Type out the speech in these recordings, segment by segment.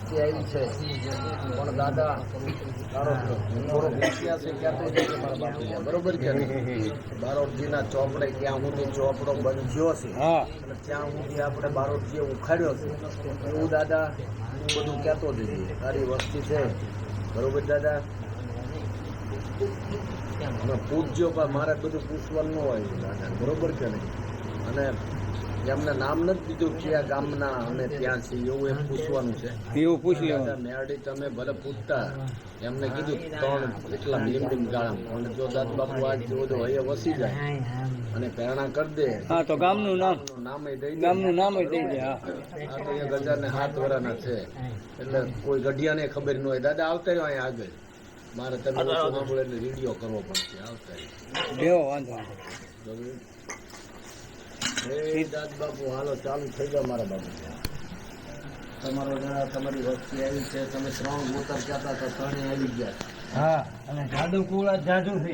વસ્તી આવી છે પણ દાદા તારો થોડો ઇતિહાસ કહેતો જાય કે મારા બાપુ બરોબર કે બારોટજીના ચોપડે ત્યાં સુધી ચોપડો બંધ્યો છે અને ત્યાં સુધી આપણે બારોટજીએ ઉખાડ્યો છે એવું દાદા બધું કહેતો જઈએ તારી વસ્તી છે બરોબર દાદા અમે પૂછજો પણ મારે બધું પૂછવાનું ન હોય દાદા બરોબર કે નહીં અને એમને નામ નથી દીધું કયા ગામના અમે ત્યાં છીએ એવું એમ પૂછવાનું છે એવું પૂછી મેરડી તમે ભલે પૂછતા એમને કીધું 3 એટલા લીમડીમ ગાળામ અને જો દાદ બાપુ આજ જો હૈયે વસી જાય અને પ્રેરણા કરી દે હા તો ગામનું નામ ગામનું નામ દઈ દે હા તો એ ગજાને 7 વર્ષના છે એટલે કોઈ ગઢિયાને ખબર ન હોય દાદા આવતા રહ્યો અહીંયા આગળ મારે તમે સાંભળે એટલે રેડિયો કરવો પડશે આવતા દેવો વાંધો દાદ બાપુ હાલો ચાલુ થઈ જાવ મારા બાપુ તમારો જરા તમારી વસ્તી આવી છે તમે 3 મોતર કહેતા તો 3 આવી ગયા હા અને જાદુ કુળા જાદુ છે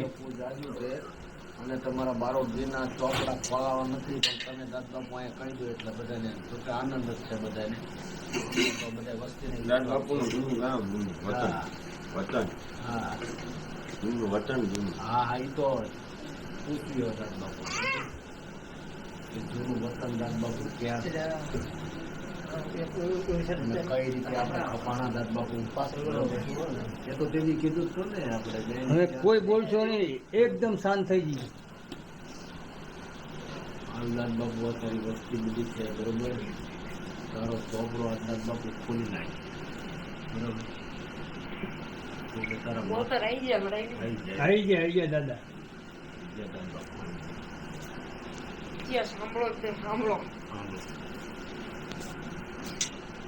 અને તમારા બારોટજીના ચોપડા ખોલાવા નથી પણ તમે દાદ બાપુ અહીંયા કહી દો એટલે બધાને તો કે આનંદ જ છે બધાને તો બધા વસ્તીને દાદ બાપુનું જૂનું ગામ વતન વતન હા જૂનું વતન જૂનું હા એ તો પૂછ્યો દાદ બાપુ જૂનું વતન દાદ બાપુ ક્યાં કઈ રીતે આપણે કપાણા દાદ બાપુ ઉપાસ કરો એ તો તેની કીધું હતું ને આપણે હવે કોઈ બોલશો નહીં એકદમ શાંત થઈ ગઈ દાદ બાપુ તારી વસ્તી બધી છે બરોબર તારો ચોપડો દાદ બાપુ ખોલી નાખે બરોબર આવી ગયા દાદા દાદ બાપુ સાંભળો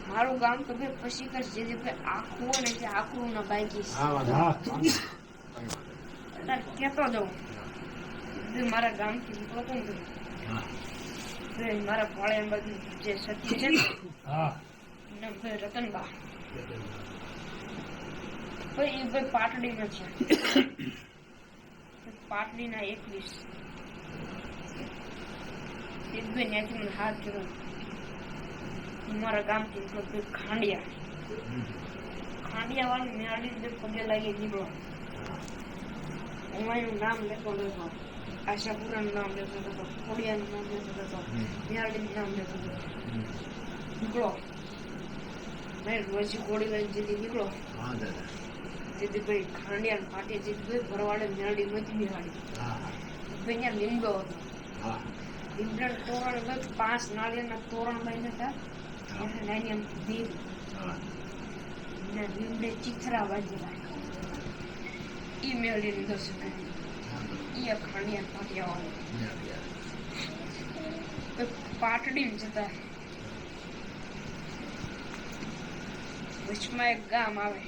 મારું ગામ તો ભાઈ પછી કશ જે આખું હોય ને તે આખું ના બાકી કેતો જવું મારા ગામ થી નીકળો ને મારા ફળે બાજુ જે સતી છે ને રતનબા ભાઈ એ ભાઈ પાટડી ના છે પાટડી ના 21 એક બે ત્યાંથી મને હાથ કર્યો મારા ગામથી ખાંડિયા વાળું મેળવી પગે લાગી નીકળો એનું નામ લેતો લેતો આશાપુરાનું નામ લેતો હતો ખોડિયાનું નામ લેતો હતો મેળવીનું નામ લેતો હતો નીકળો મેં રોજી ઘોડી લઈને જેથી નીકળો જેથી ભાઈ ખાંડિયા પાટે જેથી ભાઈ ભરવાડે મેળવી નથી બિહાડી ભાઈ ત્યાં લીમડો હતો લીમડા તોરણ 5 નાળિયેરના તોરણ બન્યા હતા લીમડે ચીથરા વાજેલા ઈ મેળવી લીધો છે ઈ ખાંડિયા પાટિયા પાટડી જતા વચમાં એક ગામ આવે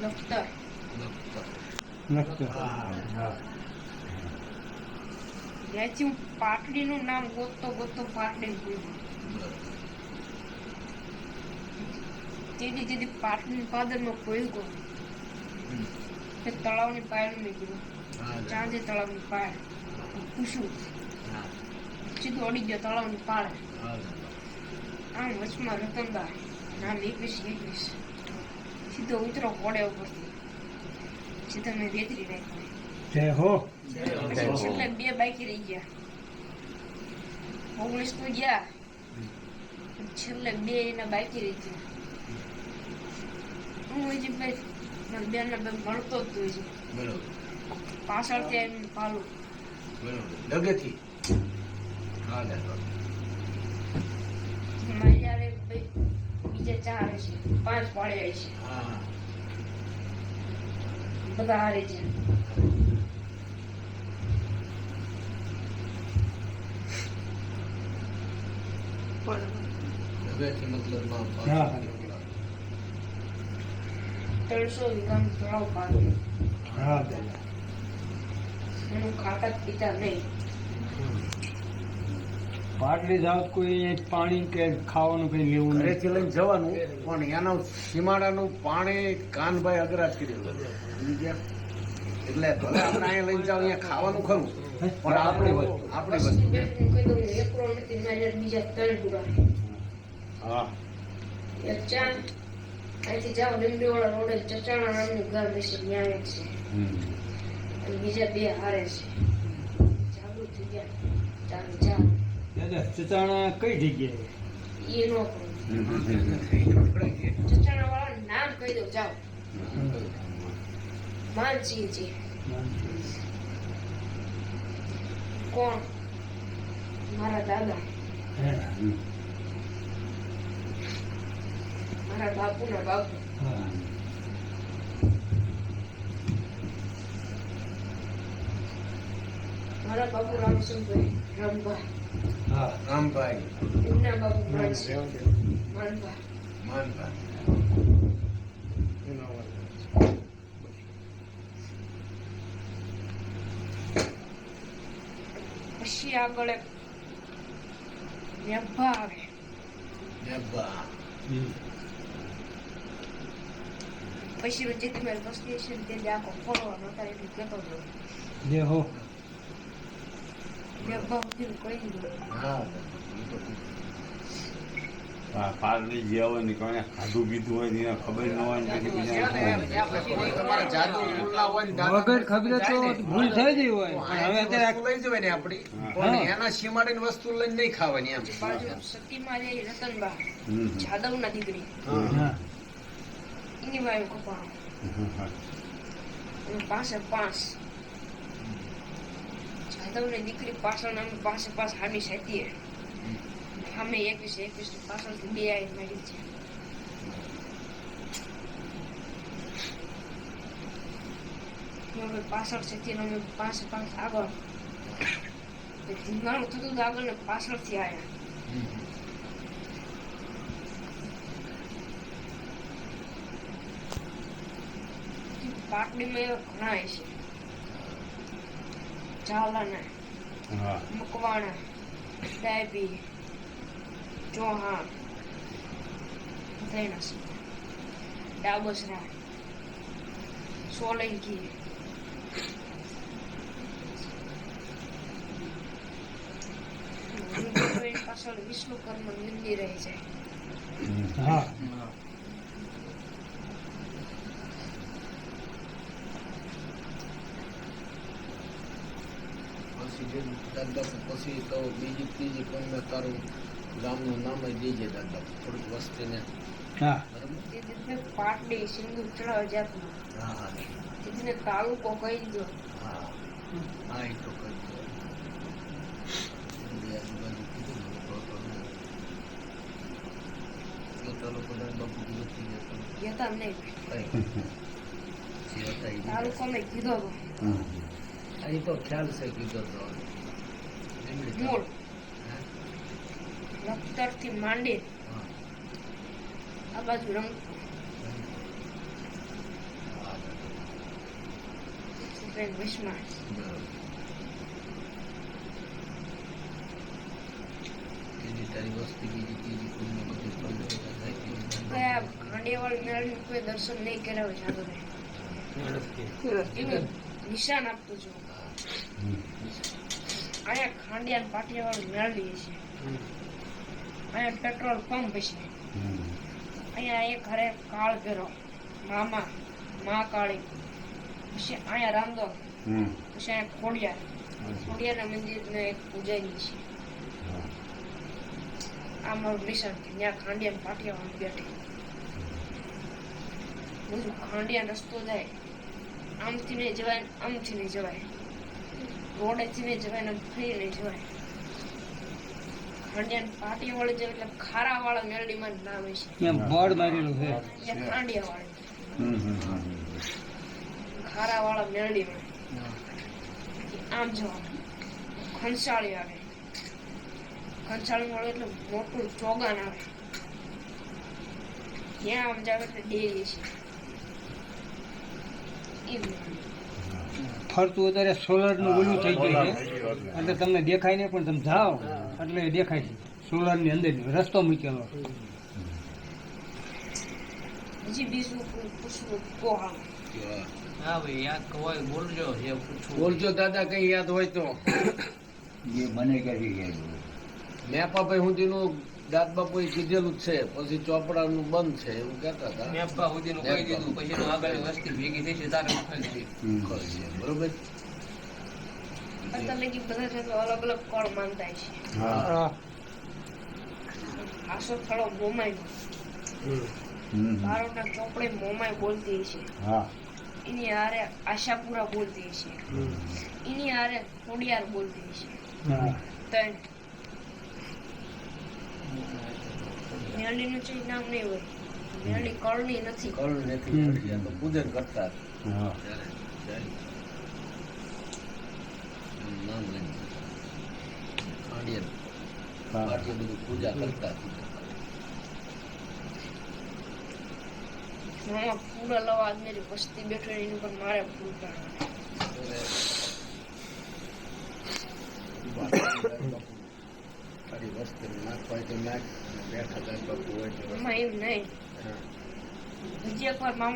લખતર ત્યાંથી હું પાટડીનું નામ ગોતતો પાટડી તેથી પાટડી પાદરમાં કોઈ ગયો તળાવની પાયલ મેં ગયો ચાંદે તળાવની પાયલ પૂછ્યું સીધું અડી ગયો તળાવની પાળે આમ વચમાં રતનબા નામ 21 સીધો ઉતરો ઘોડે ઉપરથી સીધો મેં વેતરી રાખ્યો છેલ્લે 2 બાકી રહી ગયા 19 તો ગયા છેલ્લે 2 એના બાકી રહી ગયા હું હજી ભાઈ મારા બેન ના મળતો જ હોય છે પાછળથી આવીને પાલું ડગેથી મારે બીજા 4 છે 5 પાડ્યા છે બધા હારે છે મતલબ 300 વીઘાનું તળાવ પાડ્યું એનું ખાતા પીતા નહીં પાટલી જાવ કોઈ પાણી કે ખાવાનું કઈ લેવું ઘરેથી લઈને જવાનું પણ એના સીમાડાનું પાણી કાનભાઈ અગ્રાજ કર્યું એટલે ભલે આપણે અહીંયા લઈને જાવ અહીંયા ખાવાનું ખરું પણ આપણી વસ્તુ બીજા 3 ટુકડા હા ચચાણ અહીંથી જાઓ લીમડીવાળા રોડે ચચાણા નામનું ગામ છે, ત્યાં એક છે અને બીજા 2 હારે છે. જાગૃત થઈ ગયા ચાલો ચાલો દાદા ચચાણા કઈ જગ્યાએ? એ નો ચચાણા વાળા નામ કહી દો જાઓ. માનસિંહજી. કોણ? મારા દાદા, મારા બાપુના બાપુ. મારા બાપુ રામચંદ્રભાઈ રામભા, રામભાઈ એમના બાપુ માનસિંહ માનભા. માનભાઈ પછી આગળ એક નેભા આવે. નેભા. પછી જીતમેર વસ્તી છે ને તે આખો ફરવા નતા એટલું કહેતો હતો. દેહો નેભા સુધી કહી દીધું. હા પારડી ગયા હોય ને કોઈને ખાધું પીધું હોય ને એને ખબર ન હોય ને પછી બીજા તમારા જાદુ ઉલ્લા હોય ને વગર ખબર તો ભૂલ થઈ ગઈ હોય, પણ હવે અત્યારે વસ્તુ લઈ જવાય ને આપડી, પણ એના સીમાડીની વસ્તુ લઈને નહીં ખાવાની એમ. બાજુ સતીમાં રહી રતનબા, હમ. જાદવના દીકરી, હા એની વાયુ કપાણો અને પાસે 5 જાદવની દીકરી પાછળ અમે પાસે હામી સાચીએ. અમે 21 પાછળથી 2 આવી મળી છે. અમે પાછળ છે અમે 5 આગળ ધીંગાણું થતું હતું આગળ ને પાછળથી આવ્યા. પાટડીમાં એવા ઘણા છે, ઝાલાના, હા મકવાણા, ડાયબી, ચૌહાણ, બધાયના છે, ડાબસરા, સોલંકી, પાછળ વિષ્ણુકર્મ મંદિર રહી જાય. હા પછી તો બીજી ત્રીજી કોઈને તારું ગામનું નામ જ દેજે દાદા, થોડીક વસ્તીને. હા તે દીધને પાટડી સિંદૂર ચડાવ જાતમાં. હા તેને તાલુકો કહી દીધો. હા હા એ તો કહી દો. બધી આજુબાજુ કીધું ને તો તાલુકો બાપુ કીધું થઈ જતો કહેતા નહીં, કઈ જે હતા એ તાલુકો મેં કીધો હતો. એ તો ખ્યાલ છે કીધો તો મૂળ લખતરથી માંડી આ બાજુ રંગ વિસ્મા તારી વસ્તી બીજી ત્રીજી કોઈને બધી કયા ખાંડિયાવાળી મેળવીને કોઈ દર્શન નહીં કર્યા હોય જાદુભાઈ એવું નિશાન આપતું છું. અહીંયા ખાંડિયા પાટિયાવાળી મેળવી છે, અહીંયા પેટ્રોલ પંપ છે, અહીંયા એક ઘરે કાળ ભેરો મામા મા કાળી, પછી અહીંયા રામદો, પછી અહીંયા ખોડિયારના મંદિરને એક પૂજાની છે. આ મારું નિશાન કે ત્યાં ખાંડિયા પાટિયાવાળી બેઠી. બધું ખાંડિયા રસ્તો જાય, આમથી નહીં જવાય આમથી નહીં જવાય, રોડેથી નહીં જવાય ને ફરી નહીં જવાય. ખાંડિયા પાટિયાવાળી જવાય એટલે ખારાવાળા મેરડીમાં નામ છે, એમ બોર્ડ મારેલું છે. ત્યાં ખાંડિયાવાળી ખારાવાળા મેરડીમાં આમ જવાનું. ખંસાળી આવે, ખંસાળી વાળું એટલે મોટું ચોગાન આવે, ત્યાં આમ જાવ એટલે ડેરી છે. ફરતું અત્યારે સોલર નું ઓલું થઈ ગયું છે, એટલે તમને દેખાય નહીં, પણ તમે જાઓ એટલે દેખાય છે સોલર ની અંદર રસ્તો મૂકેલો. હજી બીજું પૂછવું કોહા હા ભાઈ યાદ હોય બોલજો જે પૂછવું બોલજો દાદા કઈ યાદ હોય તો. જે મને ક્યાંથી યાદ હોય મેપાભાઈ સુધીનું દાદ બાપુએ કીધેલું જ છે પછી ચોપડાનું બંધ છે એવું કહેતા હતા મેપા સુધીનું કહી દીધું પછી તો આગળ વસ્તી ભેગી થઈ છે તારે ઉખાડી દે. બરોબર અત્યારે લગી બધા છે તો અલગ અલગ કોણ માનતા છે હા આસો થોડો મોમાય બારોટના ચોપડે મોમાય બોલતી છે હા એની હારે આશાપુરા બોલતી છે એની હારે ખોડિયાર બોલતી છે ત્રણ મેરડીનું છે નામ નહીં હોય મેરડી કરણી નથી કળ નથી પડતી. આ તો પૂજન કરતા હા નામ લઈને ખાંડિયા હા આટલું બધું પૂજા કરતા મામા પૂરા લવા આજમેરી વસ્તી બેઠો એની ઉપર મારે ફૂલ કાઢવા ખાલી વસ્તુ નાખવા હોય તો નાખ અને બેઠા દાદ બાપુ હોય તો એમાં એમ નહીં હા. બીજી એક વાર મામા